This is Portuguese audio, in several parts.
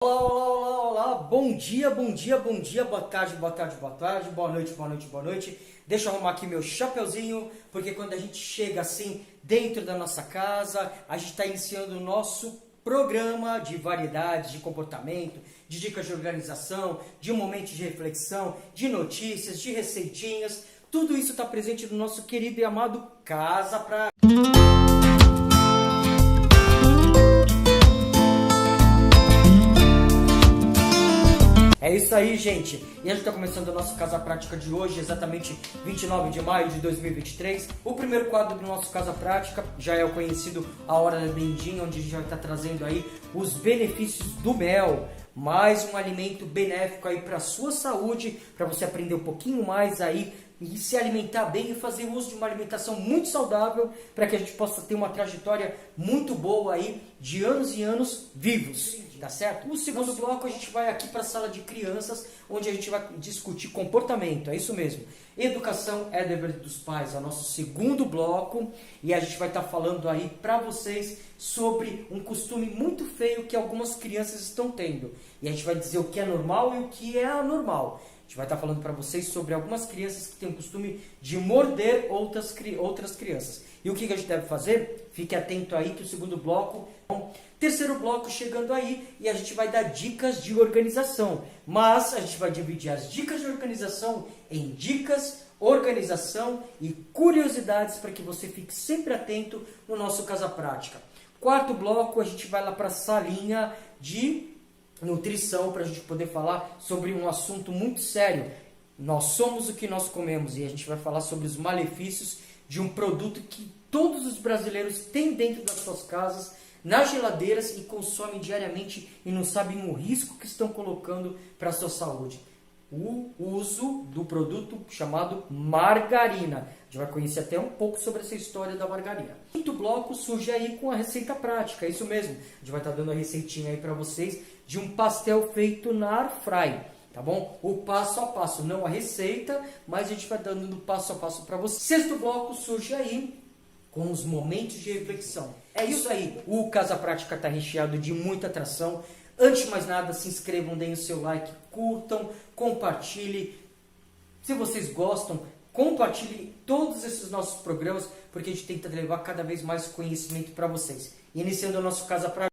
Olá, olá, olá, olá, bom dia, bom dia, bom dia, boa tarde, boa tarde, boa tarde, boa noite, boa noite, boa noite. Deixa eu arrumar aqui meu chapeuzinho, porque quando a gente chega assim dentro da nossa casa, a gente está iniciando o nosso programa de variedades, de comportamento, de dicas de organização, de um momento de reflexão, de notícias, de receitinhas. Tudo isso está presente no nosso querido e amado Casa Prática. É isso aí, gente. E a gente está começando a nossa Casa Prática de hoje, exatamente 29 de maio de 2023. O primeiro quadro do nosso Casa Prática já é o conhecido A Hora da Merendinha, onde a gente vai estar trazendo aí os benefícios do mel. Mais um alimento benéfico aí para a sua saúde, para você aprender um pouquinho mais aí e se alimentar bem e fazer uso de uma alimentação muito saudável para que a gente possa ter uma trajetória muito boa aí de anos e anos vivos, tá certo? No segundo bloco a gente vai aqui para a sala de crianças, onde a gente vai discutir comportamento, é isso mesmo. Educação é dever dos pais, é o nosso segundo bloco, e a gente vai estar falando aí para vocês sobre um costume muito feio que algumas crianças estão tendo. E a gente vai dizer o que é normal e o que é anormal. A gente vai estar falando para vocês sobre algumas crianças que têm o costume de morder outras crianças. E o que a gente deve fazer? Fique atento aí que o segundo bloco... Bom, terceiro bloco chegando aí e a gente vai dar dicas de organização. Mas a gente vai dividir as dicas de organização em dicas, organização e curiosidades para que você fique sempre atento no nosso Casa Prática. Quarto bloco a gente vai lá para a salinha de nutrição para a gente poder falar sobre um assunto muito sério. Nós somos o que nós comemos e a gente vai falar sobre os malefícios de um produto que todos os brasileiros têm dentro das suas casas, nas geladeiras e consomem diariamente e não sabem o risco que estão colocando para a sua saúde. O uso do produto chamado margarina. A gente vai conhecer até um pouco sobre essa história da margarina. O quinto bloco surge aí com a receita prática, é isso mesmo. A gente vai estar dando a receitinha aí para vocês de um pastel feito na air fry, tá bom? O passo a passo, não a receita, mas a gente vai dando passo a passo para vocês. Sexto bloco surge aí com os momentos de reflexão. É isso aí, o Casa Prática está recheado de muita atração. Antes de mais nada, se inscrevam, deem o seu like, curtam, compartilhem. Se vocês gostam, compartilhem todos esses nossos programas, porque a gente tenta levar cada vez mais conhecimento para vocês. Iniciando o nosso Casa Prática.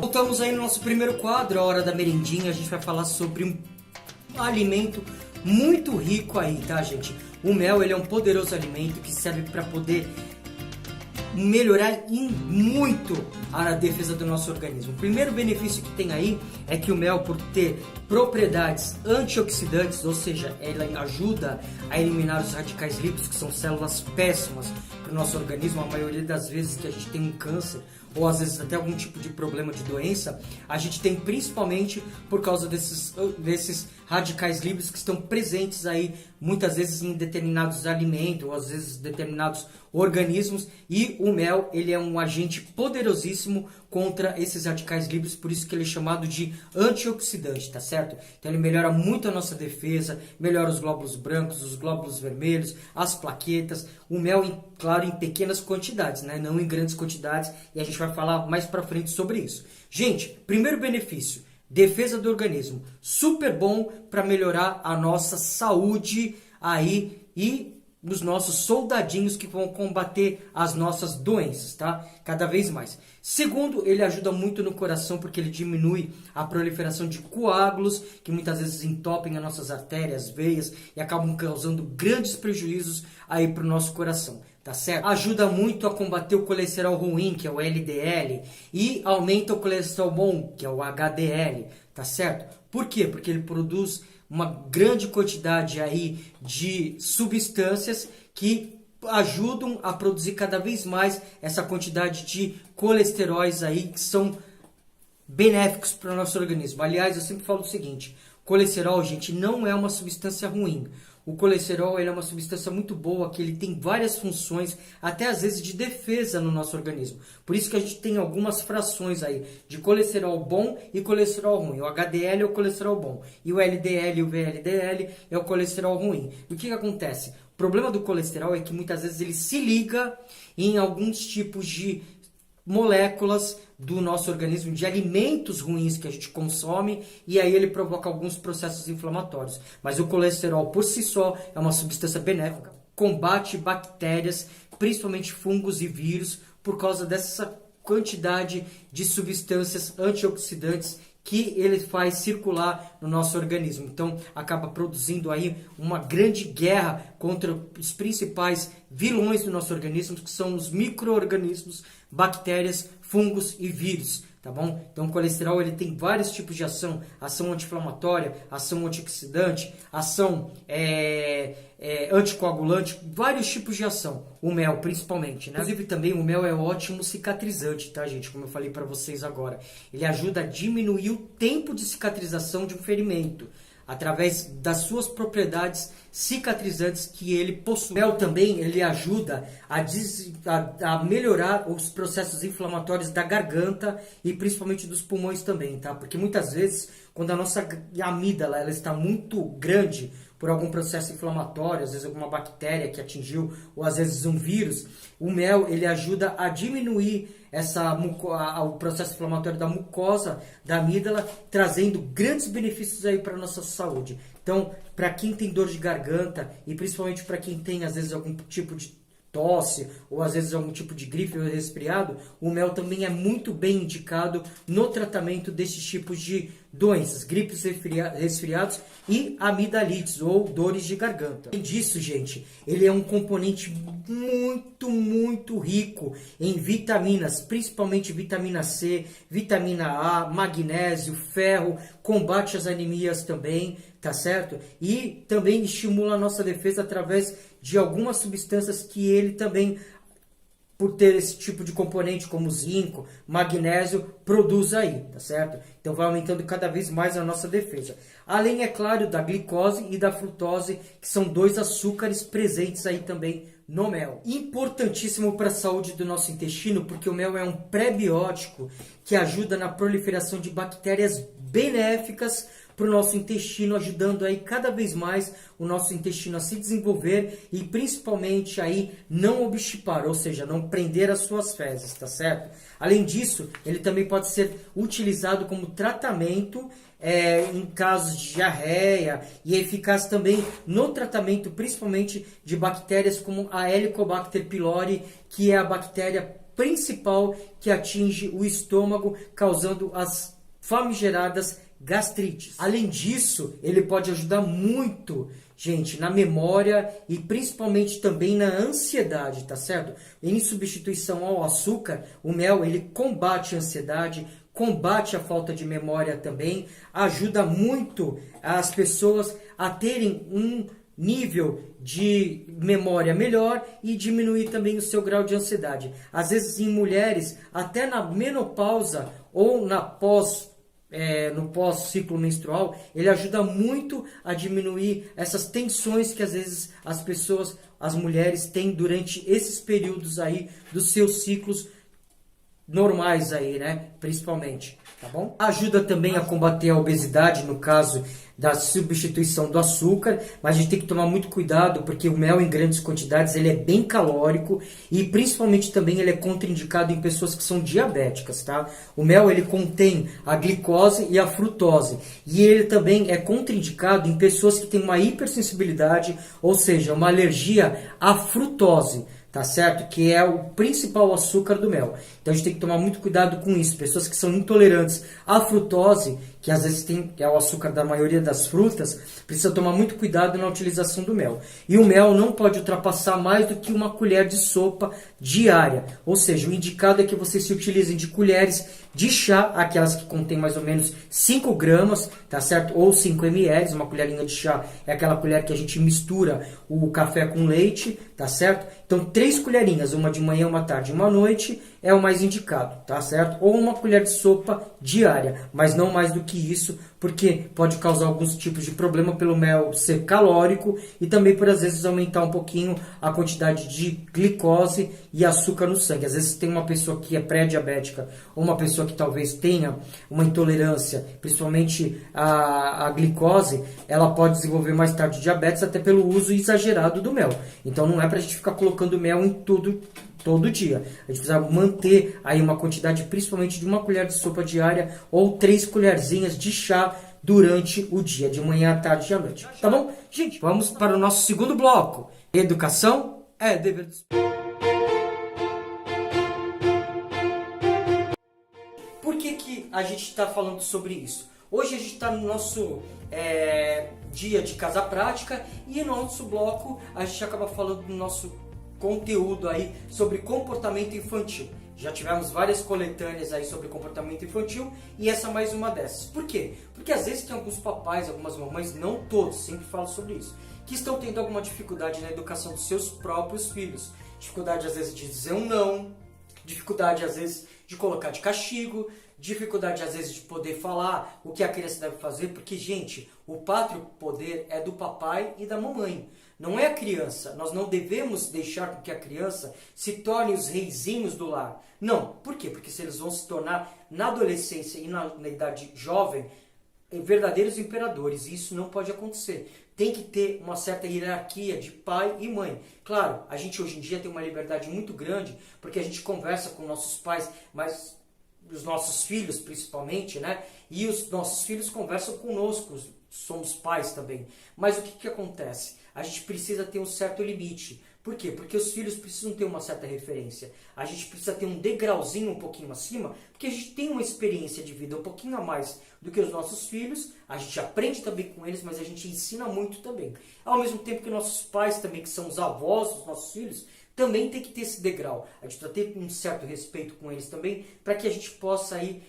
Voltamos aí no nosso primeiro quadro, A Hora da Merendinha. A gente vai falar sobre um alimento muito rico aí, tá, gente? O mel, ele é um poderoso alimento que serve para poder melhorar muito a defesa do nosso organismo. O primeiro benefício que tem aí é que o mel, por ter propriedades antioxidantes, ou seja, ela ajuda a eliminar os radicais livres, que são células péssimas para o nosso organismo. A maioria das vezes que a gente tem um câncer, ou às vezes até algum tipo de problema de doença, a gente tem principalmente por causa desses radicais livres que estão presentes aí muitas vezes em determinados alimentos, ou às vezes determinados organismos, e o mel, ele é um agente poderosíssimo contra esses radicais livres, por isso que ele é chamado de antioxidante, tá certo? Então ele melhora muito a nossa defesa, melhora os glóbulos brancos, os glóbulos vermelhos, as plaquetas. O mel, claro, em pequenas quantidades, né? Não em grandes quantidades, e a gente vai falar mais pra frente sobre isso. Gente, primeiro benefício, defesa do organismo, super bom para melhorar a nossa saúde aí e os nossos soldadinhos que vão combater as nossas doenças, tá? Cada vez mais. Segundo, ele ajuda muito no coração porque ele diminui a proliferação de coágulos que muitas vezes entopem as nossas artérias, veias e acabam causando grandes prejuízos aí para o nosso coração, tá certo? Ajuda muito a combater o colesterol ruim, que é o LDL, e aumenta o colesterol bom, que é o HDL, tá certo? Por quê? Porque ele produz uma grande quantidade aí de substâncias que ajudam a produzir cada vez mais essa quantidade de colesteróis aí que são benéficos para o nosso organismo. Aliás, eu sempre falo o seguinte, colesterol, gente, não é uma substância ruim. O colesterol ele é uma substância muito boa, que ele tem várias funções, até às vezes de defesa no nosso organismo. Por isso que a gente tem algumas frações aí de colesterol bom e colesterol ruim. O HDL é o colesterol bom e o LDL e o VLDL é o colesterol ruim. E o que acontece? problema do colesterol é que muitas vezes ele se liga em alguns tipos de moléculas do nosso organismo, de alimentos ruins que a gente consome, e aí ele provoca alguns processos inflamatórios. Mas o colesterol por si só é uma substância benéfica, combate bactérias, principalmente fungos e vírus, por causa dessa quantidade de substâncias antioxidantes que ele faz circular no nosso organismo. Então, acaba produzindo aí uma grande guerra contra os principais vilões do nosso organismo, que são os micro-organismos, bactérias, fungos e vírus, tá bom? Então, o colesterol ele tem vários tipos de ação: ação anti-inflamatória, ação antioxidante, ação anticoagulante, vários tipos de ação. O mel, principalmente, né? Inclusive, também o mel é ótimo cicatrizante, tá, gente? Como eu falei para vocês agora. Ele ajuda a diminuir o tempo de cicatrização de um ferimento, através das suas propriedades cicatrizantes que ele possui. O mel também ele ajuda a melhorar os processos inflamatórios da garganta e principalmente dos pulmões também, tá? Porque muitas vezes, quando a nossa amígdala ela está muito grande por algum processo inflamatório, às vezes alguma bactéria que atingiu, ou às vezes um vírus, o mel ele ajuda a diminuir o processo inflamatório da mucosa da amígdala, trazendo grandes benefícios aí para a nossa saúde. Então, para quem tem dor de garganta e principalmente para quem tem às vezes algum tipo de tosse ou às vezes algum tipo de gripe ou resfriado, o mel também é muito bem indicado no tratamento desses tipos de doenças, gripes, resfriados e amidalites ou dores de garganta. Além disso, gente, ele é um componente muito rico em vitaminas, principalmente vitamina C, vitamina A, magnésio, ferro, combate as anemias também, tá certo? E também estimula a nossa defesa através de algumas substâncias que ele também, por ter esse tipo de componente como zinco, magnésio, produz aí, tá certo? Então vai aumentando cada vez mais a nossa defesa. Além, é claro, da glicose e da frutose, que são dois açúcares presentes aí também no mel. Importantíssimo para a saúde do nosso intestino, porque o mel é um pré-biótico que ajuda na proliferação de bactérias benéficas para o nosso intestino, ajudando aí cada vez mais o nosso intestino a se desenvolver e principalmente aí não obstipar, ou seja, não prender as suas fezes, tá certo? Além disso, ele também pode ser utilizado como tratamento em casos de diarreia e é eficaz também no tratamento principalmente de bactérias como a Helicobacter pylori, que é a bactéria principal que atinge o estômago, causando as famigeradas gastrites. Além disso, ele pode ajudar muito, gente, na memória e principalmente também na ansiedade, tá certo? Em substituição ao açúcar, o mel ele combate a ansiedade, combate a falta de memória também, ajuda muito as pessoas a terem um nível de memória melhor e diminuir também o seu grau de ansiedade. Às vezes em mulheres, até na menopausa ou no pós-ciclo menstrual, ele ajuda muito a diminuir essas tensões que às vezes as mulheres têm durante esses períodos aí dos seus ciclos normais aí, né? Principalmente, tá bom? Ajuda também a combater a obesidade no caso da substituição do açúcar, mas a gente tem que tomar muito cuidado porque o mel em grandes quantidades ele é bem calórico e principalmente também ele é contraindicado em pessoas que são diabéticas, tá? O mel ele contém a glicose e a frutose e ele também é contraindicado em pessoas que têm uma hipersensibilidade, ou seja, uma alergia à frutose, tá certo? Que é o principal açúcar do mel. Então a gente tem que tomar muito cuidado com isso. Pessoas que são intolerantes à frutose, que às vezes é o açúcar da maioria das frutas, precisa tomar muito cuidado na utilização do mel. E o mel não pode ultrapassar mais do que uma colher de sopa diária. Ou seja, o indicado é que vocês se utilizem de colheres de chá, aquelas que contêm mais ou menos 5 gramas, tá certo? Ou 5 ml, uma colherinha de chá é aquela colher que a gente mistura o café com leite, tá certo? Então 3 colherinhas, uma de manhã, uma tarde e uma noite, é o mais indicado, tá certo? Ou uma colher de sopa diária, mas não mais do que que isso, porque pode causar alguns tipos de problema pelo mel ser calórico e também por às vezes aumentar um pouquinho a quantidade de glicose e açúcar no sangue. Às vezes tem uma pessoa que é pré-diabética ou uma pessoa que talvez tenha uma intolerância, principalmente a glicose, ela pode desenvolver mais tarde diabetes até pelo uso exagerado do mel. Então não é para a gente ficar colocando mel em tudo todo dia. A gente precisa manter aí uma quantidade, principalmente de 1 colher de sopa diária ou 3 colherzinhas de chá durante o dia, de manhã, à tarde e à noite. Tá bom? Gente, vamos para o nosso segundo bloco. Educação é dever dos... Por que a gente está falando sobre isso? Hoje a gente está no nosso dia de casa prática e no nosso bloco a gente acaba falando do nosso conteúdo aí sobre comportamento infantil. Já tivemos várias coletâneas aí sobre comportamento infantil e essa é mais uma dessas. Por quê? Porque às vezes tem alguns papais, algumas mamães, não todos, sempre falo sobre isso, que estão tendo alguma dificuldade na educação dos seus próprios filhos. Dificuldade às vezes de dizer um não, dificuldade às vezes de colocar de castigo, dificuldade às vezes de poder falar o que a criança deve fazer, porque, gente, o pátrio poder é do papai e da mamãe. Não é a criança. Nós não devemos deixar com que a criança se torne os reizinhos do lar. Não. Por quê? Porque se eles vão se tornar na adolescência e na idade jovem verdadeiros imperadores, e isso não pode acontecer. Tem que ter uma certa hierarquia de pai e mãe. Claro, a gente hoje em dia tem uma liberdade muito grande, porque a gente conversa com nossos pais, mas os nossos filhos principalmente, né? E os nossos filhos conversam conosco, somos pais também. Mas o que acontece? A gente precisa ter um certo limite. Por quê? Porque os filhos precisam ter uma certa referência. A gente precisa ter um degrauzinho um pouquinho acima, porque a gente tem uma experiência de vida um pouquinho a mais do que os nossos filhos. A gente aprende também com eles, mas a gente ensina muito também. Ao mesmo tempo que nossos pais também, que são os avós dos nossos filhos, também tem que ter esse degrau. A gente precisa ter um certo respeito com eles também, para que a gente possa aí,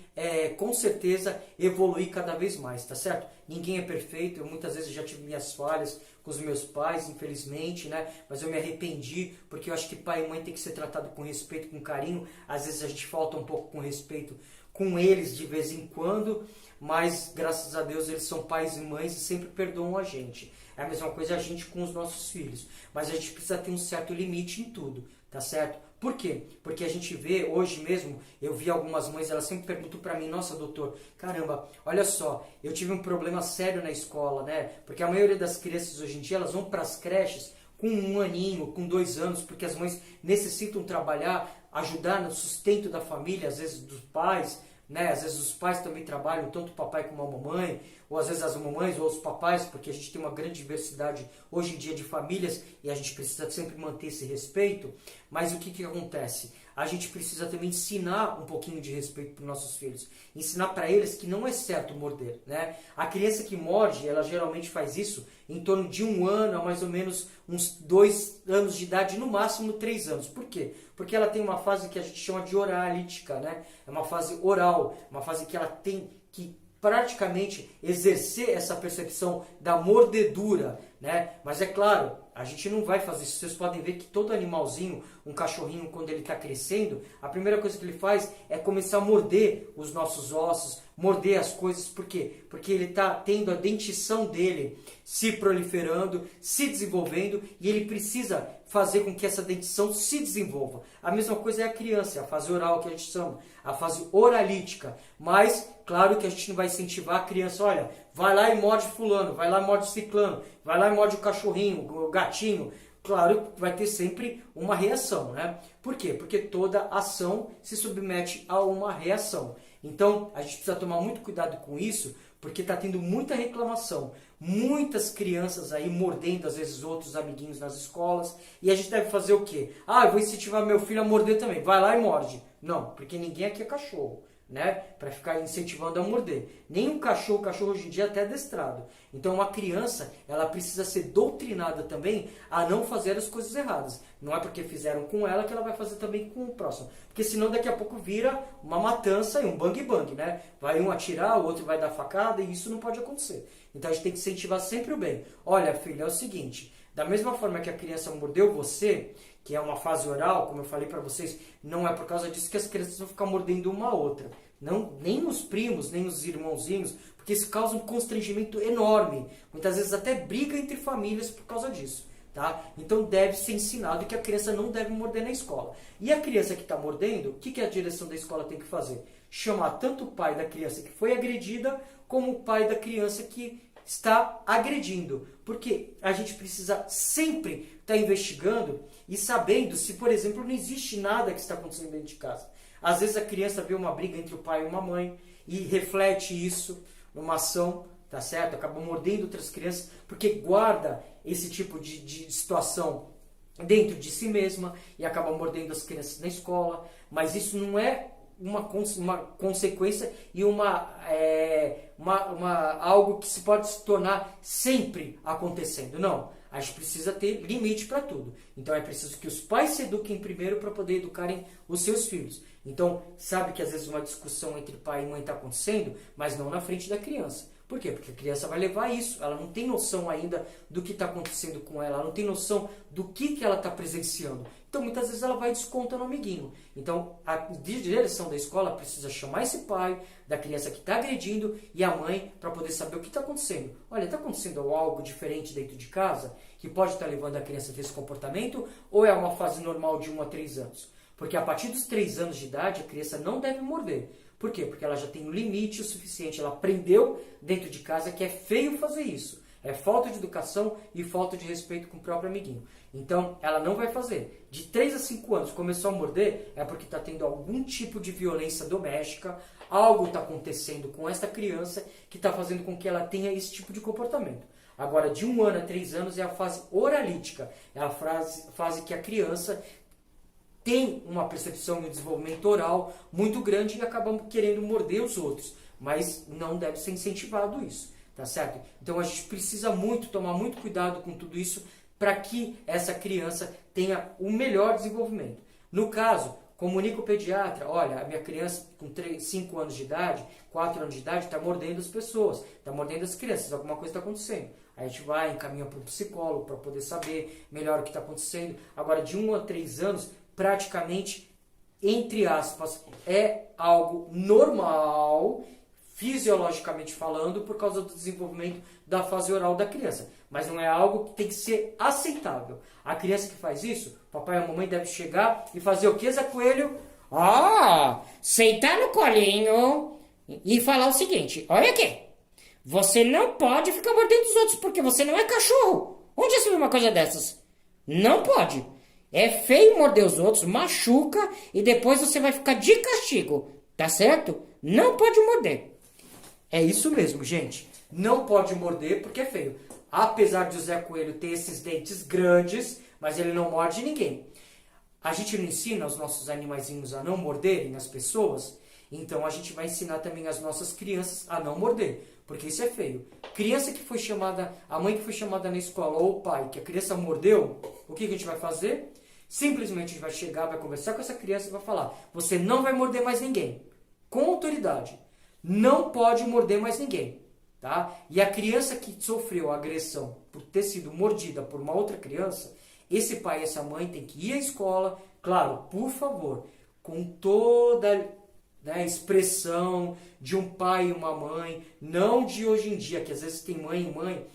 com certeza, evoluir cada vez mais, tá certo? Ninguém é perfeito, eu muitas vezes já tive minhas falhas com os meus pais, infelizmente, né? Mas eu me arrependi, porque eu acho que pai e mãe tem que ser tratado com respeito, com carinho. Às vezes a gente falta um pouco com respeito com eles de vez em quando, mas graças a Deus eles são pais e mães e sempre perdoam a gente. É a mesma coisa a gente com os nossos filhos. Mas a gente precisa ter um certo limite em tudo, tá certo? Por quê? Porque a gente vê, hoje mesmo, eu vi algumas mães, elas sempre perguntam pra mim, nossa doutor, caramba, olha só, eu tive um problema sério na escola, né? Porque a maioria das crianças hoje em dia, elas vão pras creches com 1 aninho, com 2 anos, porque as mães necessitam trabalhar, ajudar no sustento da família, às vezes dos pais, né? Às vezes os pais também trabalham, tanto o papai como a mamãe, ou às vezes as mamães ou os papais, porque a gente tem uma grande diversidade hoje em dia de famílias e a gente precisa sempre manter esse respeito. Mas o que acontece? A gente precisa também ensinar um pouquinho de respeito para os nossos filhos. Ensinar para eles que não é certo morder, né? A criança que morde, ela geralmente faz isso em torno de 1 ano a mais ou menos uns 2 anos de idade, no máximo 3 anos. Por quê? Porque ela tem uma fase que a gente chama de oralítica, né? É uma fase oral, uma fase que ela tem que praticamente exercer essa percepção da mordedura, né? Mas é claro, a gente não vai fazer isso. Vocês podem ver que todo animalzinho, um cachorrinho, quando ele está crescendo, a primeira coisa que ele faz é começar a morder os nossos ossos, morder as coisas. Por quê? Porque ele está tendo a dentição dele se proliferando, se desenvolvendo, e ele precisa fazer com que essa dentição se desenvolva. A mesma coisa é a criança, é a fase oral que a gente chama, a fase oralítica. Mas, claro que a gente não vai incentivar a criança, olha, vai lá e morde fulano, vai lá e morde ciclano, vai lá e morde o cachorrinho, o gatinho. Claro que vai ter sempre uma reação, né? Por quê? Porque toda ação se submete a uma reação. Então, a gente precisa tomar muito cuidado com isso, porque está tendo muita reclamação. Muitas crianças aí mordendo, às vezes, outros amiguinhos nas escolas. E a gente deve fazer o quê? Ah, eu vou incentivar meu filho a morder também. Vai lá e morde. Não, porque ninguém aqui é cachorro, né? Para ficar incentivando a morder. Nenhum cachorro hoje em dia é até adestrado. Então uma criança, ela precisa ser doutrinada também a não fazer as coisas erradas. Não é porque fizeram com ela que ela vai fazer também com o próximo. Porque senão daqui a pouco vira uma matança e um bang-bang, né? Vai um atirar, o outro vai dar facada e isso não pode acontecer. Então a gente tem que incentivar sempre o bem. Olha, filho, é o seguinte, da mesma forma que a criança mordeu você, que é uma fase oral, como eu falei para vocês, não é por causa disso que as crianças vão ficar mordendo uma a outra. não, nem os primos, nem os irmãozinhos, porque isso causa um constrangimento enorme. Muitas vezes até briga entre famílias por causa disso. Tá? Então deve ser ensinado que a criança não deve morder na escola. E a criança que está mordendo, o que a direção da escola tem que fazer? Chamar tanto o pai da criança que foi agredida, como o pai da criança que está agredindo. Porque a gente precisa sempre estar investigando e sabendo se, por exemplo, não existe nada que está acontecendo dentro de casa. Às vezes a criança vê uma briga entre o pai e uma mãe e reflete isso numa ação, tá certo? Acaba mordendo outras crianças porque guarda esse tipo de situação dentro de si mesma e acaba mordendo as crianças na escola. Mas isso não é uma consequência e algo que se pode se tornar sempre acontecendo. Não, a gente precisa ter limite para tudo. Então é preciso que os pais se eduquem primeiro para poder educarem os seus filhos. Então, sabe que às vezes uma discussão entre pai e mãe está acontecendo, mas não na frente da criança. Por quê? Porque a criança vai levar isso, ela não tem noção ainda do que está acontecendo com ela, ela não tem noção do que ela está presenciando. Então, muitas vezes ela vai e desconta no amiguinho. Então, a direção da escola precisa chamar esse pai da criança que está agredindo e a mãe para poder saber o que está acontecendo. Olha, está acontecendo algo diferente dentro de casa que pode estar levando a criança a ter esse comportamento ou é uma fase normal de 1 a 3 anos? Porque a partir dos 3 anos de idade, a criança não deve morder. Por quê? Porque ela já tem um limite o suficiente, ela aprendeu dentro de casa que é feio fazer isso. É falta de educação e falta de respeito com o próprio amiguinho. Então, ela não vai fazer. De 3 a 5 anos, começou a morder, é porque está tendo algum tipo de violência doméstica, algo está acontecendo com essa criança que está fazendo com que ela tenha esse tipo de comportamento. Agora, de 1 ano a 3 anos é a fase oralítica, é a fase que a criança tem uma percepção e um desenvolvimento oral muito grande e acabam querendo morder os outros. Mas não deve ser incentivado isso, tá certo? Então a gente precisa tomar muito cuidado com tudo isso para que essa criança tenha o melhor desenvolvimento. No caso, comunica o pediatra, olha, a minha criança com 5 anos de idade, 4 anos de idade, está mordendo as pessoas, está mordendo as crianças, alguma coisa está acontecendo. Aí a gente vai, encaminha para o psicólogo para poder saber melhor o que está acontecendo. Agora, de 1 a 3 anos, praticamente, entre aspas, é algo normal, fisiologicamente falando, por causa do desenvolvimento da fase oral da criança. Mas não é algo que tem que ser aceitável. A criança que faz isso, papai e a mamãe devem chegar e fazer o que, Zé Coelho? Sentar no colinho e falar o seguinte, olha aqui, você não pode ficar mordendo os outros porque você não é cachorro. Onde você viu uma coisa dessas? Não pode. É feio morder os outros, machuca e depois você vai ficar de castigo, tá certo? Não pode morder. É isso mesmo, gente. Não pode morder porque é feio. Apesar de o Zé Coelho ter esses dentes grandes, mas ele não morde ninguém. A gente não ensina os nossos animaizinhos a não morderem as pessoas, então a gente vai ensinar também as nossas crianças a não morder, porque isso é feio. Criança que foi chamada, a mãe que foi chamada na escola ou o pai, que a criança mordeu, o que a gente vai fazer? Simplesmente a gente vai chegar, vai conversar com essa criança e vai falar, você não vai morder mais ninguém, com autoridade. Não pode morder mais ninguém, tá? E a criança que sofreu a agressão por ter sido mordida por uma outra criança, esse pai e essa mãe tem que ir à escola, claro, por favor, com toda expressão de um pai e uma mãe, não de hoje em dia, que às vezes tem mãe e mãe,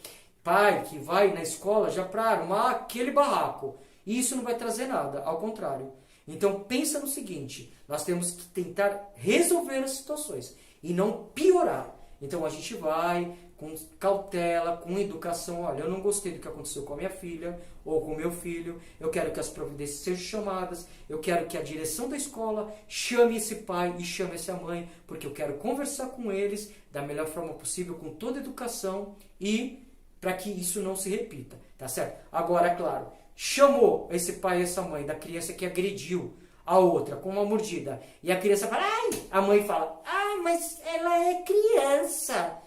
pai que vai na escola já para armar aquele barraco. E isso não vai trazer nada, ao contrário. Então pensa no seguinte, nós temos que tentar resolver as situações e não piorar. Então a gente vai com cautela, com educação, olha, eu não gostei do que aconteceu com a minha filha ou com o meu filho, eu quero que as providências sejam chamadas, eu quero que a direção da escola chame esse pai e chame essa mãe, porque eu quero conversar com eles da melhor forma possível, com toda a educação e para que isso não se repita, tá certo? Agora, claro, chamou esse pai e essa mãe da criança que agrediu a outra com uma mordida e a criança fala, ai, a mãe fala, ai, mas ela é criança.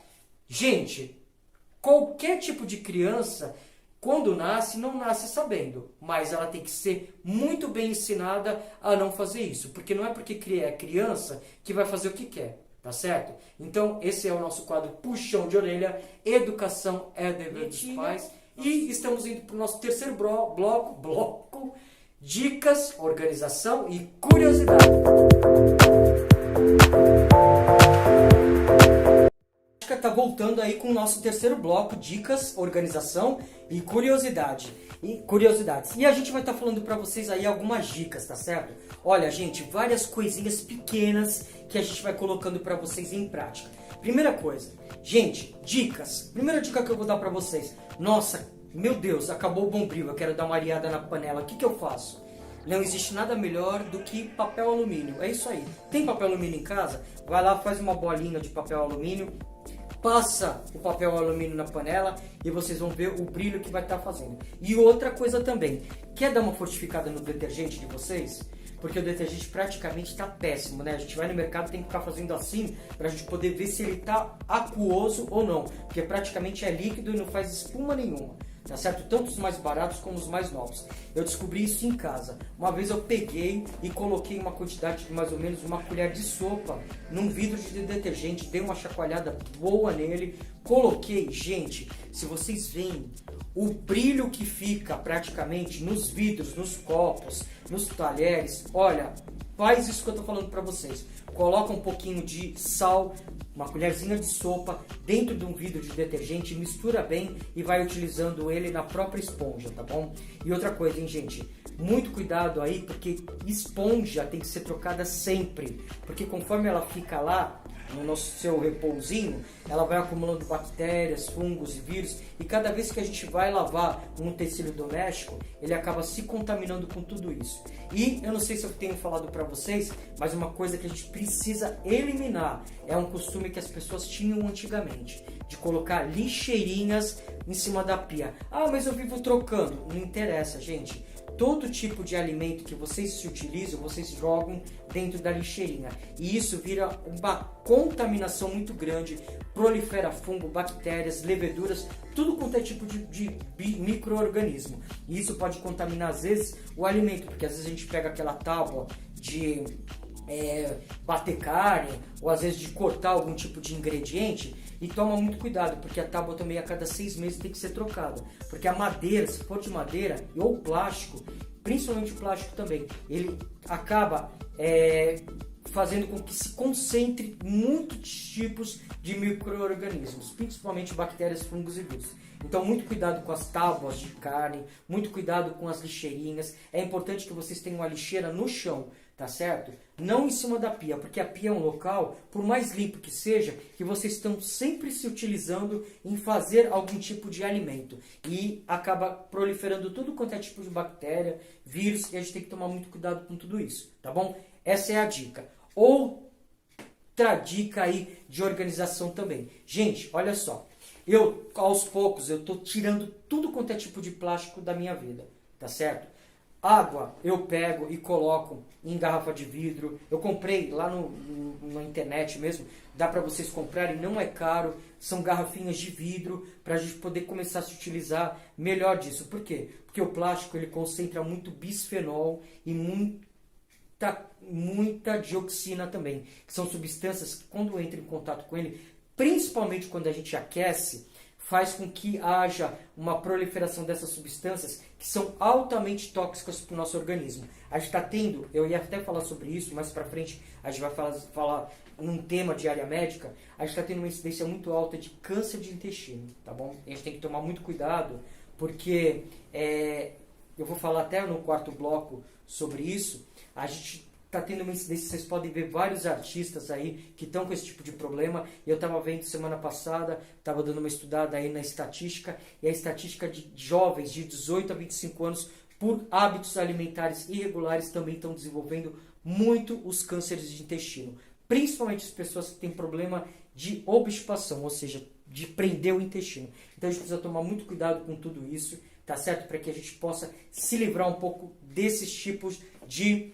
Gente, qualquer tipo de criança, quando nasce, não nasce sabendo, mas ela tem que ser muito bem ensinada a não fazer isso, porque não é porque é criança que vai fazer o que quer, tá certo? Então, esse é o nosso quadro Puxão de Orelha, Educação é dever dos pais. E estamos indo para o nosso terceiro bloco, dicas, organização e curiosidade. tá voltando aí com o nosso terceiro bloco, dicas, organização e curiosidades. E a gente vai estar falando para vocês aí algumas dicas, tá certo? Olha, gente, várias coisinhas pequenas que a gente vai colocando para vocês em prática. Primeira coisa, gente, dicas. Primeira dica que eu vou dar para vocês. Nossa, meu Deus, acabou o bombril, eu quero dar uma areada na panela. O que eu faço? Não existe nada melhor do que papel alumínio. É isso aí. Tem papel alumínio em casa? Vai lá, faz uma bolinha de papel alumínio, passa o papel alumínio na panela e vocês vão ver o brilho que vai estar fazendo. E outra coisa também, quer dar uma fortificada no detergente de vocês? Porque o detergente praticamente está péssimo, né? A gente vai no mercado e tem que ficar fazendo assim para a gente poder ver se ele está aquoso ou não. Porque praticamente é líquido e não faz espuma nenhuma. Tá certo? Tanto os mais baratos como os mais novos. Eu descobri isso em casa. Uma vez eu peguei e coloquei uma quantidade de mais ou menos uma colher de sopa num vidro de detergente, dei uma chacoalhada boa nele, coloquei. Gente, se vocês veem o brilho que fica praticamente nos vidros, nos copos, nos talheres, olha, faz isso que eu tô falando para vocês. Coloca um pouquinho de sal, uma colherzinha de sopa dentro de um vidro de detergente, mistura bem e vai utilizando ele na própria esponja, tá bom? E outra coisa, hein, gente? Muito cuidado aí, porque esponja tem que ser trocada sempre, porque conforme ela fica lá no nosso seu repousinho, ela vai acumulando bactérias, fungos e vírus, e cada vez que a gente vai lavar um tecido doméstico, ele acaba se contaminando com tudo isso. E eu não sei se eu tenho falado para vocês, mas uma coisa que a gente precisa eliminar é um costume que as pessoas tinham antigamente, de colocar lixeirinhas em cima da pia. Ah, mas eu vivo trocando. Não interessa, gente. Todo tipo de alimento que vocês se utilizam, vocês jogam dentro da lixeirinha. E isso vira uma contaminação muito grande, prolifera fungo, bactérias, leveduras, tudo quanto é tipo de micro-organismo. E isso pode contaminar, às vezes, o alimento, porque às vezes a gente pega aquela tábua de bater carne, ou às vezes de cortar algum tipo de ingrediente, e toma muito cuidado, porque a tábua também a cada 6 meses tem que ser trocada. Porque a madeira, se for de madeira, ou plástico, principalmente o plástico também, ele acaba fazendo com que se concentre muitos tipos de micro-organismos, principalmente bactérias, fungos e vírus. Então, muito cuidado com as tábuas de carne, muito cuidado com as lixeirinhas. É importante que vocês tenham a lixeira no chão, tá certo? Não em cima da pia, porque a pia é um local, por mais limpo que seja, que vocês estão sempre se utilizando em fazer algum tipo de alimento. E acaba proliferando tudo quanto é tipo de bactéria, vírus, e a gente tem que tomar muito cuidado com tudo isso, tá bom? Essa é a dica. Outra dica aí de organização também. Gente, olha só. Eu, aos poucos, eu tô tirando tudo quanto é tipo de plástico da minha vida, tá certo? Água eu pego e coloco em garrafa de vidro. Eu comprei lá na internet mesmo. Dá para vocês comprarem, não é caro. São garrafinhas de vidro para a gente poder começar a se utilizar melhor disso. Por quê? Porque o plástico ele concentra muito bisfenol e muita dioxina também. Que são substâncias que quando entra em contato com ele, principalmente quando a gente aquece, faz com que haja uma proliferação dessas substâncias que são altamente tóxicas para o nosso organismo. A gente está tendo, eu ia até falar sobre isso, mais para frente a gente vai falar num tema de área médica, a gente está tendo uma incidência muito alta de câncer de intestino, tá bom? A gente tem que tomar muito cuidado, porque eu vou falar até no quarto bloco sobre isso, a gente está tendo uma incidência, vocês podem ver vários artistas aí que estão com esse tipo de problema. Eu estava vendo semana passada, estava dando uma estudada aí na estatística, e a estatística de jovens de 18 a 25 anos por hábitos alimentares irregulares também estão desenvolvendo muito os cânceres de intestino. Principalmente as pessoas que têm problema de obstipação, ou seja, de prender o intestino. Então a gente precisa tomar muito cuidado com tudo isso, tá certo? Para que a gente possa se livrar um pouco desses tipos de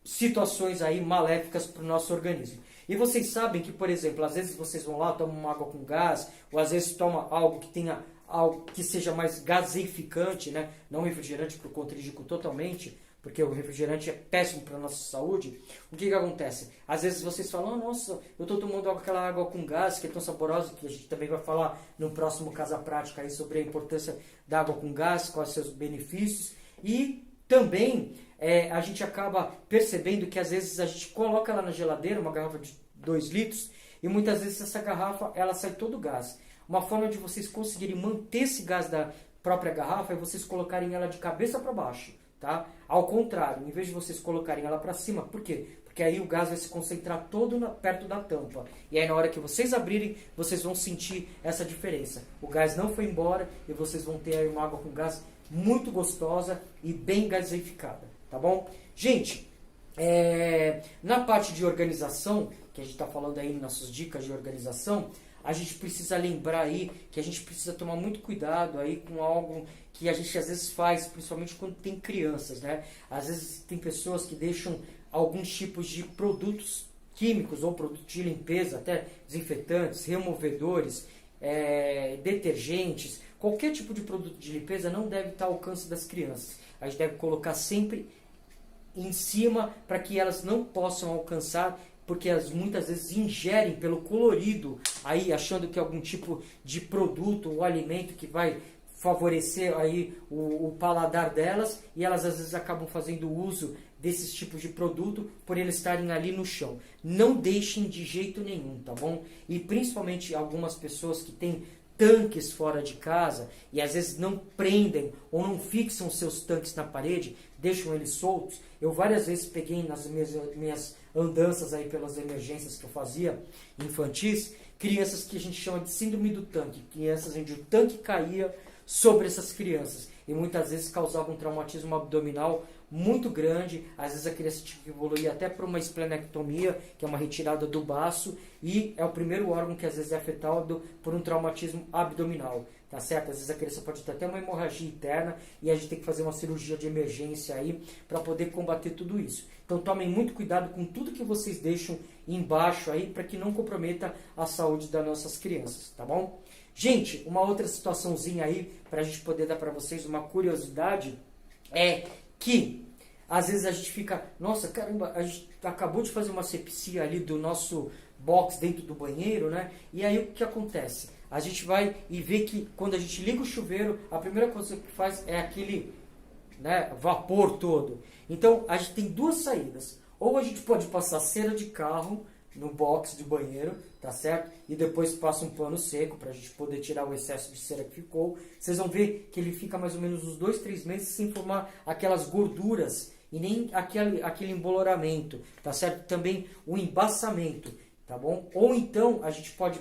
situações aí maléficas para o nosso organismo. E vocês sabem que, por exemplo, às vezes vocês vão lá, tomam uma água com gás, ou às vezes tomam algo que tenha algo que seja mais gaseificante, né? Não refrigerante para o contrígico totalmente, porque o refrigerante é péssimo para a nossa saúde. O que acontece? Às vezes vocês falam, nossa, eu estou tomando aquela água com gás, que é tão saborosa, que a gente também vai falar no próximo Casa Prática aí sobre a importância da água com gás, quais seus benefícios. E também a gente acaba percebendo que às vezes a gente coloca lá na geladeira uma garrafa de 2 litros e muitas vezes essa garrafa ela sai todo o gás. Uma forma de vocês conseguirem manter esse gás da própria garrafa é vocês colocarem ela de cabeça para baixo, tá? Ao contrário, em vez de vocês colocarem ela para cima, por quê? Porque aí o gás vai se concentrar todo perto da tampa. E aí na hora que vocês abrirem, vocês vão sentir essa diferença. O gás não foi embora e vocês vão ter aí uma água com gás muito gostosa e bem gaseificada, tá bom? Gente, na parte de organização, que a gente está falando aí nas nossas dicas de organização, a gente precisa lembrar aí que a gente precisa tomar muito cuidado aí com algo que a gente às vezes faz, principalmente quando tem crianças, né? Às vezes tem pessoas que deixam alguns tipos de produtos químicos ou produtos de limpeza, até desinfetantes, removedores, detergentes, qualquer tipo de produto de limpeza não deve estar ao alcance das crianças. A gente deve colocar sempre em cima para que elas não possam alcançar, porque elas muitas vezes ingerem pelo colorido, aí achando que é algum tipo de produto ou alimento que vai favorecer aí o paladar delas, e elas às vezes acabam fazendo uso desses tipos de produto por eles estarem ali no chão. Não deixem de jeito nenhum, tá bom? E principalmente algumas pessoas que têm tanques fora de casa e às vezes não prendem ou não fixam seus tanques na parede, deixam eles soltos. Eu várias vezes peguei nas minhas andanças aí pelas emergências que eu fazia infantis, crianças que a gente chama de síndrome do tanque, crianças onde o tanque caía sobre essas crianças e muitas vezes causava um traumatismo abdominal muito grande. Às vezes a criança tinha que evoluir até para uma esplenectomia, que é uma retirada do baço, e é o primeiro órgão que às vezes é afetado por um traumatismo abdominal, tá certo? Às vezes a criança pode ter até uma hemorragia interna e a gente tem que fazer uma cirurgia de emergência aí para poder combater tudo isso. Então tomem muito cuidado com tudo que vocês deixam embaixo aí para que não comprometa a saúde das nossas crianças, tá bom? Gente, uma outra situaçãozinha aí para a gente poder dar para vocês uma curiosidade é que às vezes a gente fica, nossa, caramba, a gente acabou de fazer uma asepsia ali do nosso box dentro do banheiro, né? E aí o que acontece? A gente vai e vê que quando a gente liga o chuveiro, a primeira coisa que faz é aquele, né, vapor todo. Então a gente tem duas saídas. Ou a gente pode passar cera de carro no box do banheiro, tá certo? E depois passa um pano seco para a gente poder tirar o excesso de cera que ficou. Vocês vão ver que ele fica mais ou menos uns 2-3 meses sem formar aquelas gorduras e nem aquele emboloramento, tá certo? Também o embaçamento, tá bom? Ou então a gente pode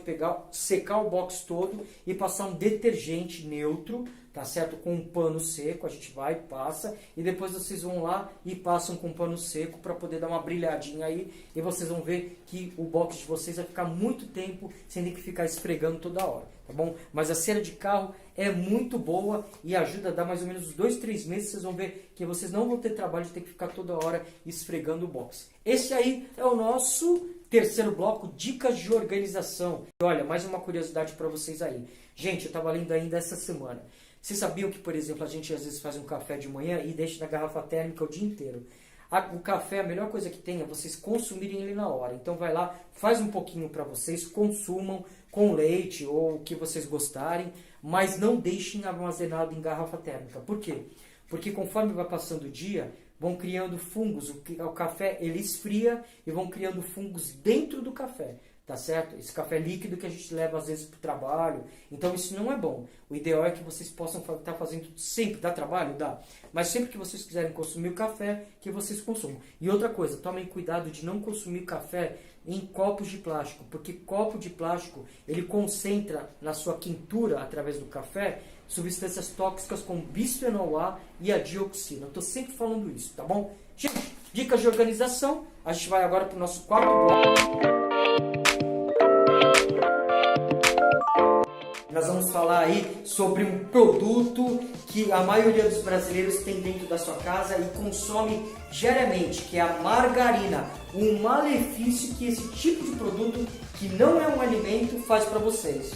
secar o box todo e passar um detergente neutro, tá certo? Com um pano seco, a gente vai, passa, e depois vocês vão lá e passam com um pano seco para poder dar uma brilhadinha aí, e vocês vão ver que o box de vocês vai ficar muito tempo sem ter que ficar esfregando toda hora, tá bom? Mas a cera de carro é muito boa e ajuda a dar mais ou menos 2-3 meses, vocês vão ver que vocês não vão ter trabalho de ter que ficar toda hora esfregando o box. Esse aí é o nosso terceiro bloco, dicas de organização. E olha, mais uma curiosidade para vocês aí. Gente, eu estava lendo ainda essa semana. Vocês sabiam que, por exemplo, a gente às vezes faz um café de manhã e deixa na garrafa térmica o dia inteiro? O café, a melhor coisa que tem é vocês consumirem ele na hora. Então vai lá, faz um pouquinho para vocês, consumam com leite ou o que vocês gostarem, mas não deixem armazenado em garrafa térmica. Por quê? Porque conforme vai passando o dia, vão criando fungos. O café ele esfria e vão criando fungos dentro do café. Tá certo? Esse café líquido que a gente leva às vezes para o trabalho. Então isso não é bom. O ideal é que vocês possam estar fazendo sempre. Dá trabalho? Dá. Mas sempre que vocês quiserem consumir o café, que vocês consumam. E outra coisa, tomem cuidado de não consumir café em copos de plástico. Porque copo de plástico, ele concentra na sua quentura, através do café, substâncias tóxicas como bisfenol A e a dioxina. Eu estou sempre falando isso, tá bom? Gente, dicas de organização. A gente vai agora para o nosso quarto bloco. Nós vamos falar aí sobre um produto que a maioria dos brasileiros tem dentro da sua casa e consome diariamente, que é a margarina. Um malefício que esse tipo de produto, que não é um alimento, faz para vocês.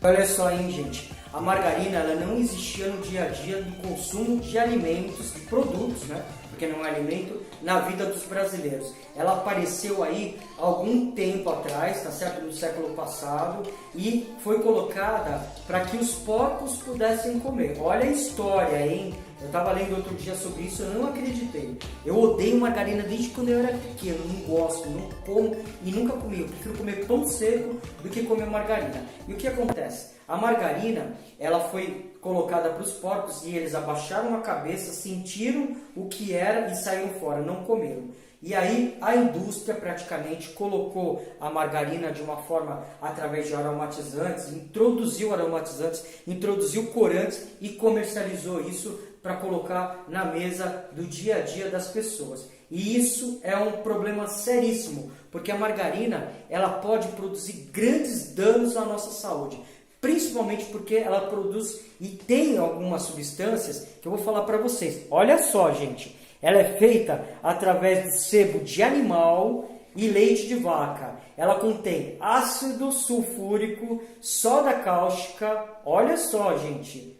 Olha só aí, gente. A margarina ela não existia no dia a dia do consumo de alimentos, de produtos, né? porque não é alimento, na vida dos brasileiros. Ela apareceu aí há algum tempo atrás, tá certo? No século passado, e foi colocada para que os porcos pudessem comer. Olha a história, hein? Eu estava lendo outro dia sobre isso, eu não acreditei. Eu odeio margarina desde quando eu era pequeno, não gosto, não como e nunca comi. Eu prefiro comer pão seco do que comer margarina. E o que acontece? A margarina, ela foi colocada para os porcos e eles abaixaram a cabeça, sentiram o que era e saíram fora, não comeram. E aí a indústria praticamente colocou a margarina de uma forma através de aromatizantes, introduziu aromatizantes, introduziu corantes e comercializou isso para colocar na mesa do dia a dia das pessoas. E isso é um problema seríssimo, porque a margarina ela pode produzir grandes danos à nossa saúde. Principalmente porque ela produz e tem algumas substâncias que eu vou falar para vocês. Olha só, gente. Ela é feita através do sebo de animal e leite de vaca. Ela contém ácido sulfúrico, soda cáustica. Olha só, gente.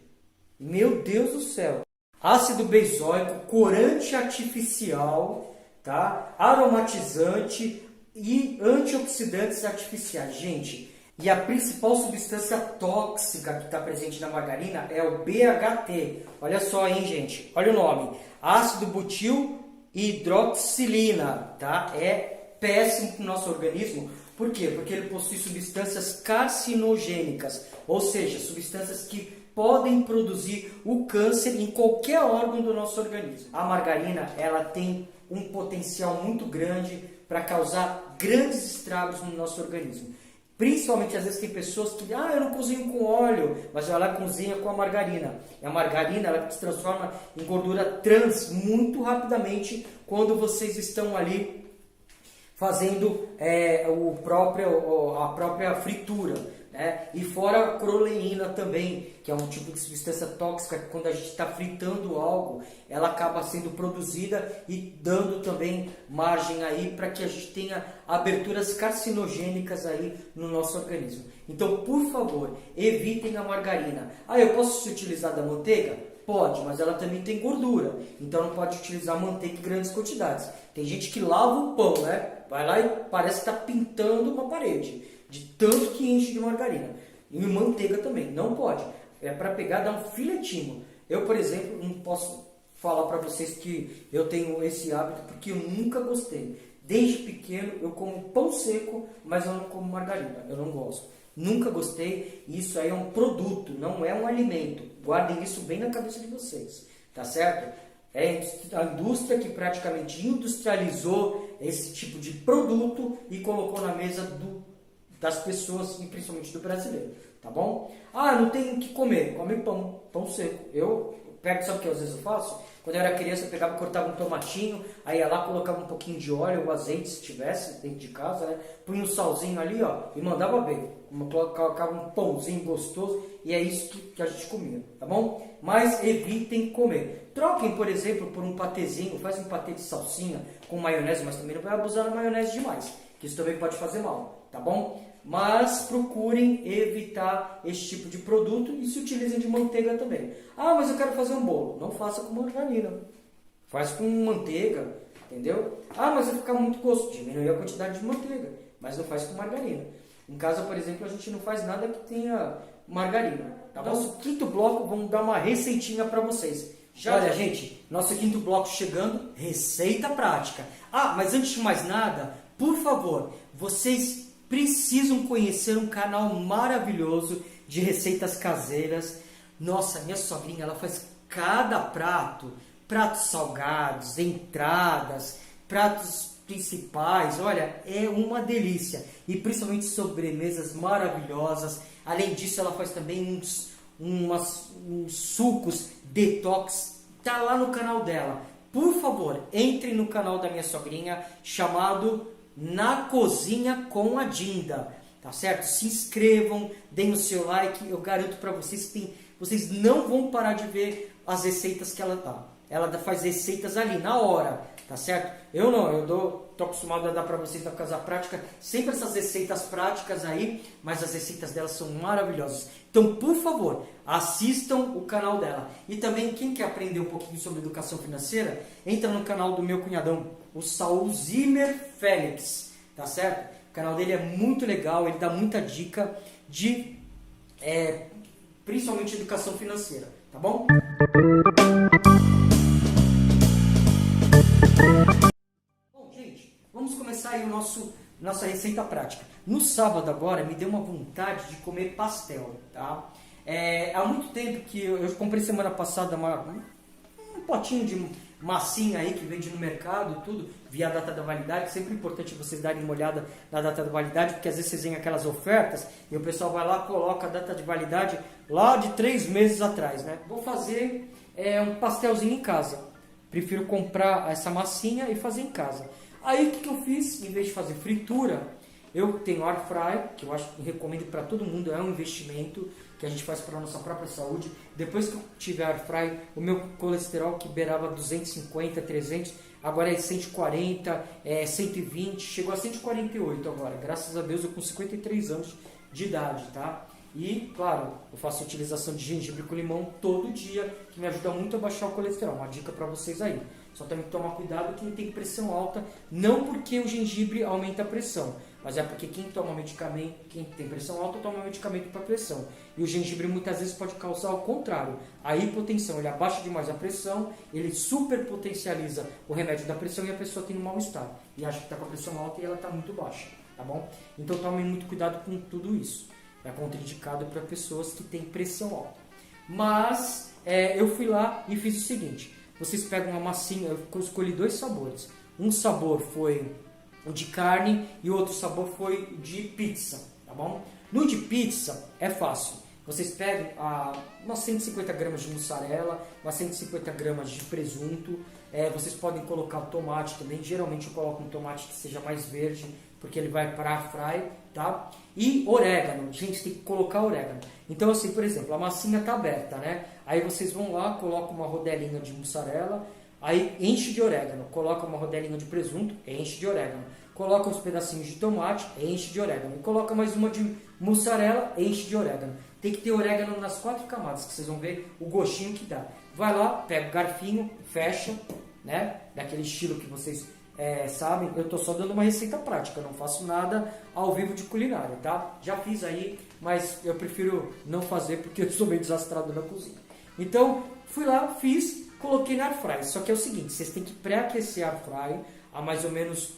Meu Deus do céu. Ácido benzoico, corante artificial, tá? Aromatizante e antioxidantes artificiais. Gente, e a principal substância tóxica que está presente na margarina é o BHT. Olha só, hein, gente? Olha o nome. Ácido butil hidroxilina, tá? É péssimo para o nosso organismo. Por quê? Porque ele possui substâncias carcinogênicas, ou seja, substâncias que podem produzir o câncer em qualquer órgão do nosso organismo. A margarina, ela tem um potencial muito grande para causar grandes estragos no nosso organismo. Principalmente, às vezes, tem pessoas que eu não cozinho com óleo, mas ela cozinha com a margarina. E a margarina ela se transforma em gordura trans muito rapidamente quando vocês estão ali fazendo a própria fritura. Né? E fora a croleína também, que é um tipo de substância tóxica que quando a gente está fritando algo, ela acaba sendo produzida e dando também margem aí para que a gente tenha aberturas carcinogênicas aí no nosso organismo. Então, por favor, evitem a margarina. Eu posso utilizar da manteiga? Pode, mas ela também tem gordura, então não pode utilizar manteiga em grandes quantidades. Tem gente que lava o pão, né? Vai lá e parece que está pintando uma parede, de tanto que enche de margarina. E manteiga também, não pode. É para pegar e dar um filetinho. Eu, por exemplo, não posso falar para vocês que eu tenho esse hábito porque eu nunca gostei. Desde pequeno eu como pão seco, mas eu não como margarina, eu não gosto. Nunca gostei, isso aí é um produto, não é um alimento. Guardem isso bem na cabeça de vocês, tá certo? É a indústria que praticamente industrializou esse tipo de produto e colocou na mesa das pessoas e principalmente do brasileiro, tá bom? Não tem o que comer, come pão seco. Eu pego, sabe o que às vezes eu faço? Quando eu era criança eu pegava, cortava um tomatinho, aí ia lá, colocava um pouquinho de óleo ou azeite, se tivesse dentro de casa, né? Punha um salzinho ali, e mandava ver. Colocava um pãozinho gostoso e é isso que a gente comia, tá bom? Mas evitem comer. Troquem, por exemplo, por um patezinho, faz um patê de salsinha com maionese, mas também não vai abusar da maionese demais, que isso também pode fazer mal, tá bom? Mas procurem evitar esse tipo de produto e se utilizem de manteiga também. Mas eu quero fazer um bolo. Não faça com margarina. Faz com manteiga, entendeu? Mas vai ficar muito gosto. Diminui a quantidade de manteiga, mas não faz com margarina. Em casa, por exemplo, a gente não faz nada que tenha margarina. Tá bom? Nosso quinto bloco, vamos dar uma receitinha para vocês. Olha, gente, nosso quinto bloco chegando, receita prática. Mas antes de mais nada, por favor, vocês precisam conhecer um canal maravilhoso de receitas caseiras. Nossa, minha sogrinha, ela faz cada pratos salgados, entradas, pratos principais. Olha, é uma delícia. E principalmente sobremesas maravilhosas. Além disso, ela faz também uns sucos detox. Tá lá no canal dela. Por favor, entrem no canal da minha sogrinha, chamado Na Cozinha com a Dinda, tá certo? Se inscrevam, deem o seu like, eu garanto para vocês que vocês não vão parar de ver as receitas que ela dá, ela faz receitas ali, na hora, tá certo? Eu não, tô acostumado a dar para vocês da Casa Prática sempre essas receitas práticas aí, mas as receitas dela são maravilhosas. Então, por favor, assistam o canal dela. E também, quem quer aprender um pouquinho sobre educação financeira, entra no canal do meu cunhadão, o Saul Zimmer Félix, tá certo? O canal dele é muito legal, ele dá muita dica de, principalmente educação financeira, tá bom? Bom, gente, vamos começar aí nossa receita prática. No sábado agora me deu uma vontade de comer pastel, tá? Há muito tempo que eu comprei semana passada um potinho de massinha aí que vende no mercado, tudo, via data da validade. Sempre é importante vocês darem uma olhada na data da validade, porque às vezes vocês veem aquelas ofertas e o pessoal vai lá, coloca a data de validade lá de 3 meses atrás, né? Vou fazer um pastelzinho em casa. Prefiro comprar essa massinha e fazer em casa. Aí o que eu fiz? Em vez de fazer fritura, eu tenho air fry, que eu recomendo para todo mundo, é um investimento que a gente faz para a nossa própria saúde. Depois que eu tiver air fry, o meu colesterol que beirava 250, 300, agora é 140, 120, chegou a 148 agora. Graças a Deus eu com 53 anos de idade, tá? E, claro, eu faço utilização de gengibre com limão todo dia, que me ajuda muito a baixar o colesterol. Uma dica para vocês aí. Só tem que tomar cuidado quem tem pressão alta, não porque o gengibre aumenta a pressão, mas é porque quem toma medicamento, quem tem pressão alta, toma medicamento para pressão. E o gengibre muitas vezes pode causar o contrário, a hipotensão. Ele abaixa demais a pressão, ele superpotencializa o remédio da pressão e a pessoa tem um mal-estar. E acha que está com a pressão alta e ela está muito baixa, tá bom? Então tomem muito cuidado com tudo isso. É contraindicado para pessoas que têm pressão alta. Mas eu fui lá e fiz o seguinte. Vocês pegam uma massinha, eu escolhi 2 sabores. Um sabor foi o de carne e o outro sabor foi de pizza, tá bom? No de pizza é fácil. Vocês pegam umas 150 gramas de mussarela, umas 150 gramas de presunto. Vocês podem colocar tomate também. Geralmente eu coloco um tomate que seja mais verde, porque ele vai para a fry, tá? E orégano. Gente, tem que colocar orégano. Então assim, por exemplo, a massinha tá aberta, né? Aí vocês vão lá, colocam uma rodelinha de mussarela, aí enche de orégano. Coloca uma rodelinha de presunto, enche de orégano. Coloca uns pedacinhos de tomate, enche de orégano. E coloca mais uma de mussarela, enche de orégano. Tem que ter orégano nas 4 camadas, que vocês vão ver o gostinho que dá. Vai lá, pega o garfinho, fecha, né? Daquele estilo que vocês sabem. Eu tô só dando uma receita prática, eu não faço nada ao vivo de culinária, tá? Já fiz aí, mas eu prefiro não fazer porque eu sou meio desastrado na cozinha. Então, fui lá, fiz, coloquei na air fry. Só que é o seguinte, vocês têm que pré-aquecer a air fry a mais ou menos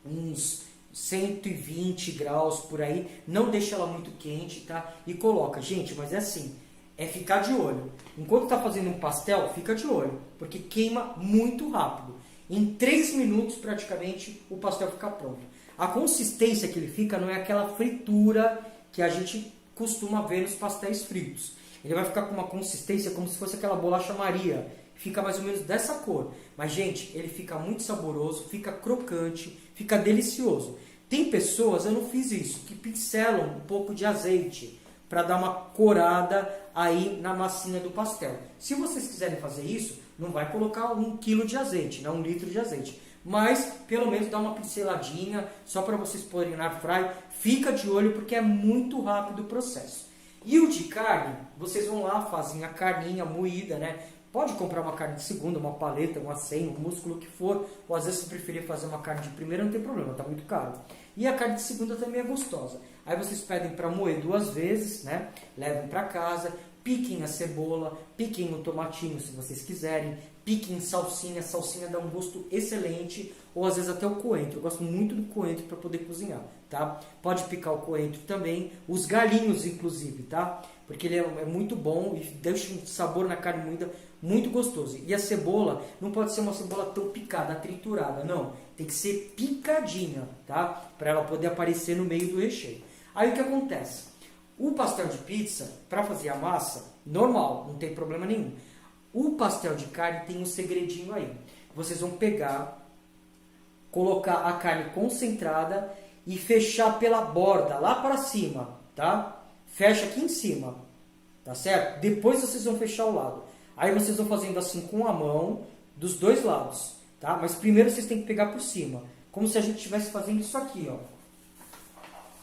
uns 120 graus por aí. Não deixa ela muito quente, tá? E coloca. Gente, mas é assim, é ficar de olho. Enquanto tá fazendo um pastel, fica de olho, porque queima muito rápido. Em 3 minutos, praticamente, o pastel fica pronto. A consistência que ele fica não é aquela fritura que a gente costuma ver nos pastéis fritos. Ele vai ficar com uma consistência como se fosse aquela bolacha Maria. Fica mais ou menos dessa cor. Mas, gente, ele fica muito saboroso, fica crocante, fica delicioso. Tem pessoas, eu não fiz isso, que pincelam um pouco de azeite para dar uma corada aí na massinha do pastel. Se vocês quiserem fazer isso, não vai colocar 1 quilo de azeite, não 1 litro de azeite. Mas, pelo menos, dá uma pinceladinha, só para vocês porem na air fry. Fica de olho, porque é muito rápido o processo. E o de carne, vocês vão lá, fazem a carninha moída, né? Pode comprar uma carne de segunda, uma paleta, uma 100, um músculo, o que for. Ou às vezes se preferir fazer uma carne de primeira, não tem problema, tá muito caro. E a carne de segunda também é gostosa. Aí vocês pedem para moer 2 vezes, né? Levam para casa, piquem a cebola, piquem o tomatinho se vocês quiserem, piquem salsinha, salsinha dá um gosto excelente, ou às vezes até o coentro. Eu gosto muito do coentro para poder cozinhar, tá? Pode picar o coentro também, os galinhos inclusive, tá? Porque ele é muito bom e deixa um sabor na carne moída muito gostoso. E a cebola não pode ser uma cebola tão picada, triturada, não. Tem que ser picadinha, tá? Para ela poder aparecer no meio do recheio. Aí o que acontece? O pastel de pizza, para fazer a massa, normal, não tem problema nenhum. O pastel de carne tem um segredinho aí. Vocês vão pegar, colocar a carne concentrada e fechar pela borda, lá para cima, tá? Fecha aqui em cima, tá certo? Depois vocês vão fechar o lado. Aí vocês vão fazendo assim com a mão, dos dois lados, tá? Mas primeiro vocês têm que pegar por cima, como se a gente estivesse fazendo isso aqui, ó.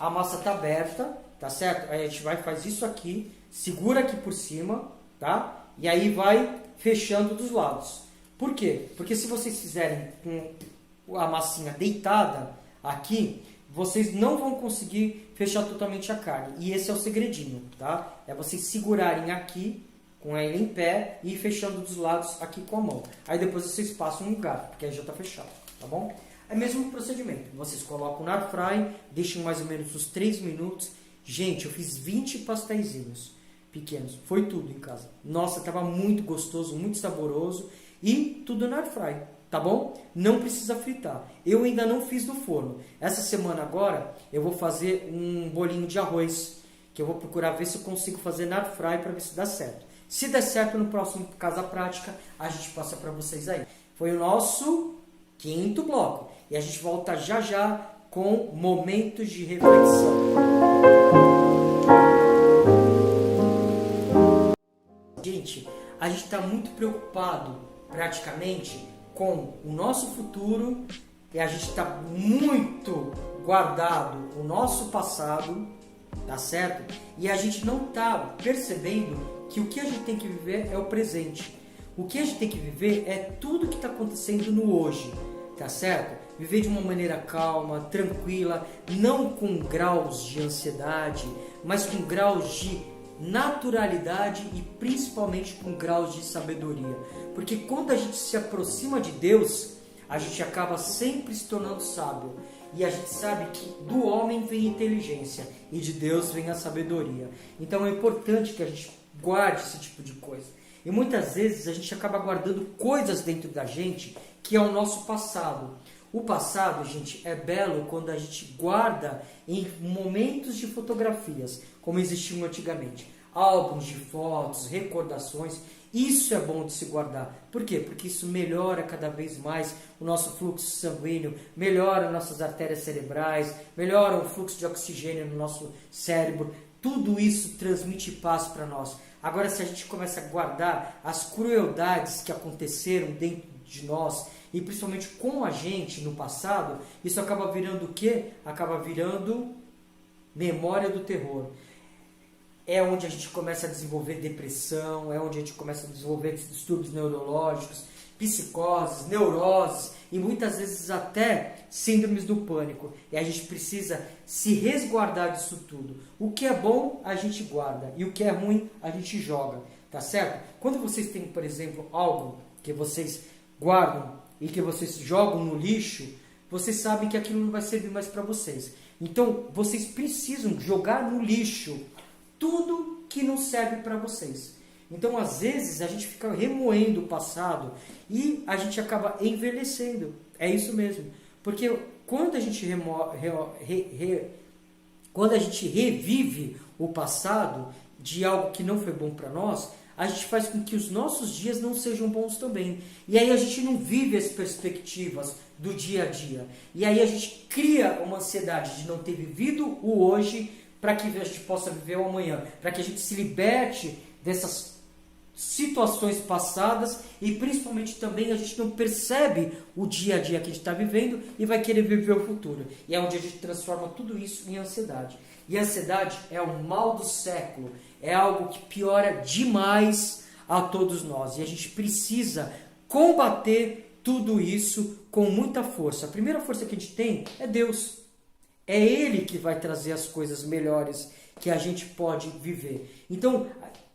A massa tá aberta, tá certo? Aí a gente faz isso aqui, segura aqui por cima, tá? E aí vai fechando dos lados. Por quê? Porque se vocês fizerem com a massinha deitada aqui, vocês não vão conseguir fechar totalmente a carne. E esse é o segredinho, tá? É vocês segurarem aqui, com ela em pé, e ir fechando dos lados aqui com a mão. Aí depois vocês passam um garfo, porque aí já está fechado, tá bom? É o mesmo procedimento. Vocês colocam no air fry, deixam mais ou menos uns 3 minutos. Gente, eu fiz 20 pasteizinhos pequenos. Foi tudo em casa. Nossa, estava muito gostoso, muito saboroso. E tudo no air fry, tá bom? Não precisa fritar. Eu ainda não fiz no forno. Essa semana agora eu vou fazer um bolinho de arroz, que eu vou procurar ver se eu consigo fazer na air fry para ver se dá certo. Se der certo, no próximo Casa Prática, a gente passa para vocês aí. Foi o nosso 5º bloco. E a gente volta já já com momentos de reflexão. Gente, a gente está muito preocupado praticamente com o nosso futuro e a gente está muito guardado o nosso passado, tá certo? E a gente não está percebendo que o que a gente tem que viver é o presente. O que a gente tem que viver é tudo que está acontecendo no hoje, tá certo? Viver de uma maneira calma, tranquila, não com graus de ansiedade, mas com graus de naturalidade e principalmente com graus de sabedoria. Porque quando a gente se aproxima de Deus, a gente acaba sempre se tornando sábio. E a gente sabe que do homem vem inteligência e de Deus vem a sabedoria. Então é importante que a gente guarde esse tipo de coisa. E muitas vezes a gente acaba guardando coisas dentro da gente que é o nosso passado. O passado, gente, é belo quando a gente guarda em momentos de fotografias, como existiam antigamente. Álbuns de fotos, recordações, isso é bom de se guardar. Por quê? Porque isso melhora cada vez mais o nosso fluxo sanguíneo, melhora nossas artérias cerebrais, melhora o fluxo de oxigênio no nosso cérebro. Tudo isso transmite paz para nós. Agora, se a gente começa a guardar as crueldades que aconteceram dentro de nós, e principalmente com a gente no passado, isso acaba virando o quê? Acaba virando memória do terror. É onde a gente começa a desenvolver depressão, é onde a gente começa a desenvolver distúrbios neurológicos, psicoses, neuroses e muitas vezes até síndromes do pânico. E a gente precisa se resguardar disso tudo. O que é bom, a gente guarda. E o que é ruim, a gente joga. Tá certo? Quando vocês têm, por exemplo, algo que vocês guardam e que vocês jogam no lixo, vocês sabem que aquilo não vai servir mais para vocês. Então, vocês precisam jogar no lixo tudo que não serve para vocês. Então, às vezes, a gente fica remoendo o passado e a gente acaba envelhecendo. É isso mesmo. Porque quando a gente quando a gente revive o passado de algo que não foi bom para nós, a gente faz com que os nossos dias não sejam bons também. E aí a gente não vive as perspectivas do dia a dia. E aí a gente cria uma ansiedade de não ter vivido o hoje para que a gente possa viver o amanhã. Para que a gente se liberte dessas situações passadas e principalmente também a gente não percebe o dia a dia que a gente está vivendo e vai querer viver o futuro. E é onde a gente transforma tudo isso em ansiedade. E a ansiedade é o mal do século. É algo que piora demais a todos nós. E a gente precisa combater tudo isso com muita força. A primeira força que a gente tem é Deus. É Ele que vai trazer as coisas melhores que a gente pode viver. Então,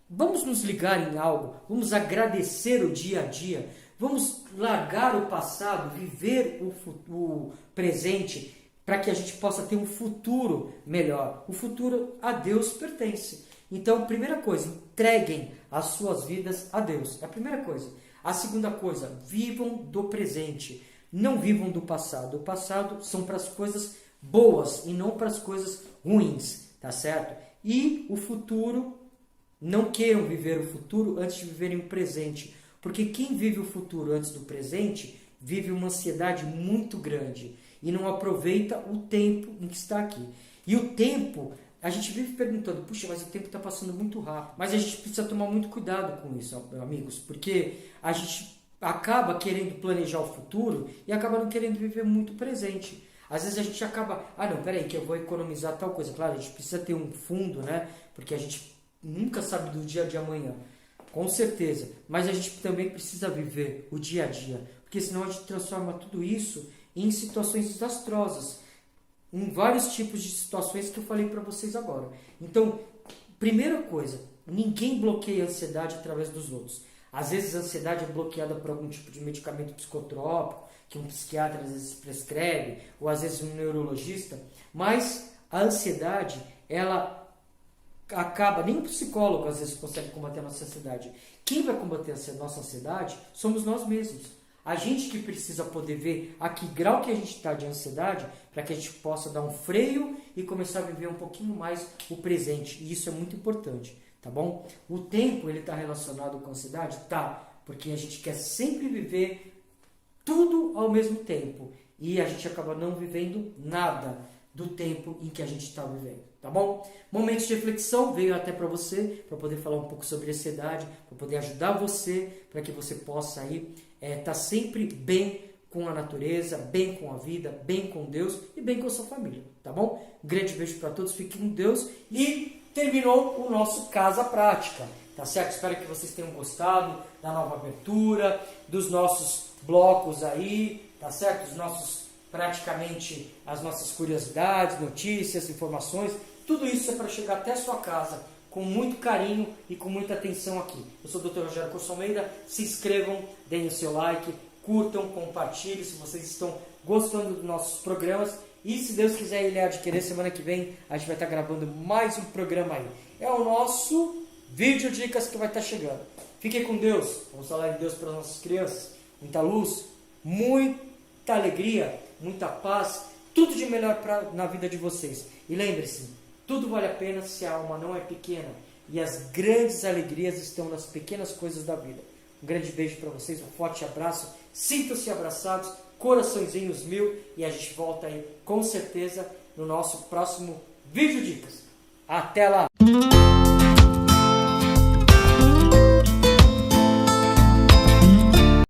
vamos nos ligar em algo. Vamos agradecer o dia a dia. Vamos largar o passado, viver o presente, para que a gente possa ter um futuro melhor. O futuro a Deus pertence. Então, primeira coisa, entreguem as suas vidas a Deus. É a primeira coisa. A segunda coisa, vivam do presente. Não vivam do passado. O passado são para as coisas boas e não para as coisas ruins, tá certo? E o futuro, não queiram viver o futuro antes de viverem o presente. Porque quem vive o futuro antes do presente, vive uma ansiedade muito grande e não aproveita o tempo em que está aqui. E o tempo a gente vive perguntando, puxa, mas o tempo está passando muito rápido. Mas a gente precisa tomar muito cuidado com isso, amigos, porque a gente acaba querendo planejar o futuro e acaba não querendo viver muito o presente. Às vezes a gente acaba, não, peraí, que eu vou economizar tal coisa. Claro, a gente precisa ter um fundo, né? Porque a gente nunca sabe do dia de amanhã, com certeza. Mas a gente também precisa viver o dia a dia, porque senão a gente transforma tudo isso em situações desastrosas, em vários tipos de situações que eu falei para vocês agora. Então, primeira coisa, ninguém bloqueia a ansiedade através dos outros. Às vezes a ansiedade é bloqueada por algum tipo de medicamento psicotrópico, que um psiquiatra às vezes prescreve, ou às vezes um neurologista, mas a ansiedade, ela acaba, nem um psicólogo às vezes consegue combater a nossa ansiedade. Quem vai combater a nossa ansiedade somos nós mesmos. A gente que precisa poder ver a que grau que a gente está de ansiedade, para que a gente possa dar um freio e começar a viver um pouquinho mais o presente. E isso é muito importante, tá bom? O tempo, ele está relacionado com a ansiedade? Tá, porque a gente quer sempre viver tudo ao mesmo tempo. E a gente acaba não vivendo nada do tempo em que a gente está vivendo, tá bom? Momentos de reflexão veio até para você, para poder falar um pouco sobre ansiedade, para poder ajudar você, para que você possa aí tá sempre bem com a natureza, bem com a vida, bem com Deus e bem com a sua família, tá bom? Um grande beijo para todos, fiquem com Deus e terminou o nosso Casa Prática, tá certo? Espero que vocês tenham gostado da nova abertura, dos nossos blocos aí, tá certo? Os nossos, praticamente, as nossas curiosidades, notícias, informações, tudo isso é para chegar até a sua casa, com muito carinho e com muita atenção aqui. Eu sou o Dr. Rogério Corso Almeida, se inscrevam, deem o seu like, curtam, compartilhem se vocês estão gostando dos nossos programas e se Deus quiser ele adquirir, semana que vem a gente vai estar gravando mais um programa aí. É o nosso Vídeo Dicas que vai estar chegando. Fiquem com Deus, vamos falar de Deus para as nossas crianças, muita luz, muita alegria, muita paz, tudo de melhor na vida de vocês. E lembre-se, tudo vale a pena se a alma não é pequena. E as grandes alegrias estão nas pequenas coisas da vida. Um grande beijo para vocês, um forte abraço. Sintam-se abraçados, coraçõezinhos mil. E a gente volta aí com certeza no nosso próximo Vídeo Dicas. Até lá!